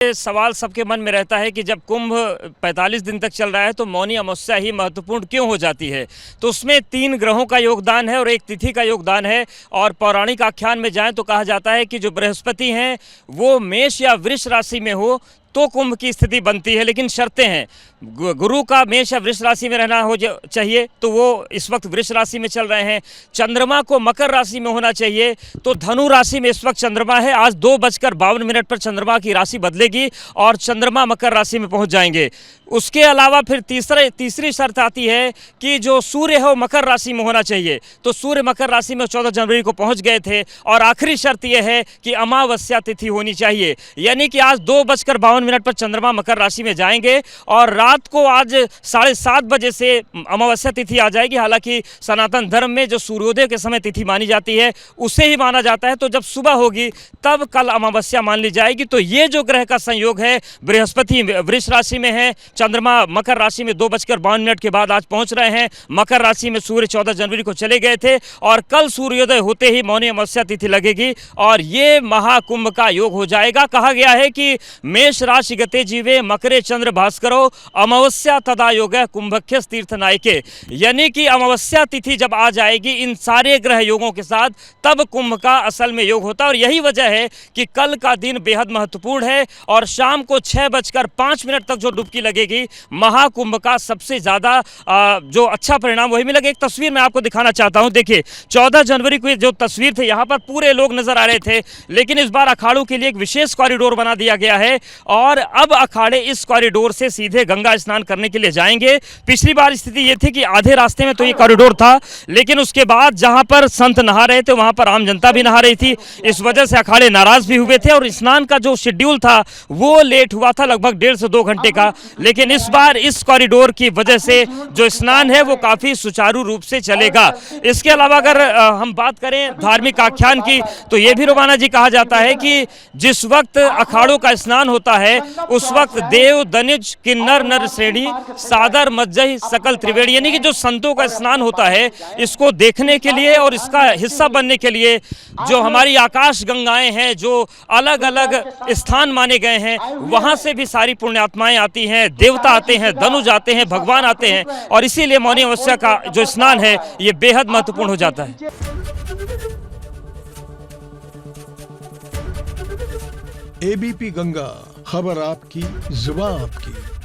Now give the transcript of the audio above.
ये सवाल सबके मन में रहता है कि जब कुंभ 45 दिन तक चल रहा है तो मौनी अमावस्या ही महत्वपूर्ण क्यों हो जाती है। तो उसमें 3 ग्रहों का योगदान है और एक तिथि का योगदान है। और पौराणिक आख्यान में जाएं तो कहा जाता है कि जो बृहस्पति हैं वो मेष या वृष राशि में हो तो कुंभ की स्थिति बनती है, लेकिन शर्तें हैं। गुरु का मेष या वृष राशि में रहना हो चाहिए, तो वो इस वक्त वृष राशि में चल रहे हैं। चंद्रमा को मकर राशि में होना चाहिए, तो धनु राशि में इस वक्त चंद्रमा है। आज 2:52 पर चंद्रमा की राशि बदलेगी और चंद्रमा मकर राशि में पहुंच जाएंगे। उसके अलावा फिर तीसरी शर्त आती है कि जो सूर्य है वो मकर राशि में होना चाहिए, तो सूर्य मकर राशि में 14 जनवरी को पहुंच गए थे। और आखिरी शर्त यह है कि अमावस्या तिथि होनी चाहिए, यानी कि आज 2:52 पर चंद्रमा मकर राशि में जाएंगे और रात को आज 7:30 बजे से अमावस्या तिथि आ जाएगी। हालांकि सनातन धर्म में जो सूर्योदय के समय तिथि मानी जाती है उसे ही माना जाता है, तो जब सुबह होगी तब कल अमावस्या मान ली जाएगी। तो ये जो ग्रह का संयोग है, बृहस्पति वृष राशि में है, चंद्रमा मकर राशि में 2:52 के बाद आज पहुंच रहे हैं। मकर राशि में सूर्य 14 जनवरी को चले गए थे और कल सूर्योदय होते ही मौनी अमावस्या तिथि लगेगी और ये महाकुंभ का योग हो जाएगा। कहा गया है कि मेष राशि गते जीवे मकरे चंद्र भास्करो अमावस्या तदा योग कुंभख्य तीर्थ नायके, यानी कि अमावस्या तिथि जब आ जाएगी इन सारे ग्रह योगों के साथ तब कुंभ का असल में योग होता है। और यही वजह है कि कल का दिन बेहद महत्वपूर्ण है और शाम को 6:05 तक जो डुबकी लगेगी महाकुंभ का सबसे ज्यादा जो अच्छा परिणाम वही मिलेगा। एक तस्वीर मैं आपको दिखाना चाहता हूं। देखिए 14 जनवरी को जो तस्वीर थे, यहाँ पर पूरे लोग नजर आ रहे थे, लेकिन इस बार अखाड़ों के लिए एक विशेष कॉरिडोर बना दिया गया है और अब अखाड़े इस कॉरिडोर से सीधे गंगा स्नान करने के लिए जाएंगे। पिछली बार स्थिति ये थी कि आधे रास्ते में तो ये कॉरिडोर था, लेकिन उसके बाद जहां पर संत नहा रहे थे वहां पर आम जनता भी नहा रही थी। इस वजह से अखाड़े नाराज भी हुए थे और स्नान का जो शेड्यूल था वो लेट हुआ था, लगभग 1.5 से 2 घंटे का। लेकिन इस बार इस कॉरिडोर की वजह से जो स्नान है वो काफी सुचारू रूप से चलेगा। इसके अलावा अगर हम बात करें धार्मिक आख्यान की, तो ये भी रोमाना जी कहा जाता है कि जिस वक्त अखाड़ों का स्नान होता है उस वक्त देव दनिज किन्नर नर श्रेणी सादर मज्जही सकल त्रिवेणी, यानी कि जो संतों का स्नान होता है इसको देखने के लिए और इसका हिस्सा बनने के लिए जो हमारी आकाश गंगाएं हैं, जो अलग अलग स्थान माने गए हैं, वहां से भी सारी पुण्यात्माएं आती हैं, देवता आते हैं, धनुज आते हैं, भगवान आते हैं और इसीलिए मौनी अमावस्या का जो स्नान है ये बेहद महत्वपूर्ण हो जाता है। एबीपी गंगा, खबर आपकी, जुबान आपकी।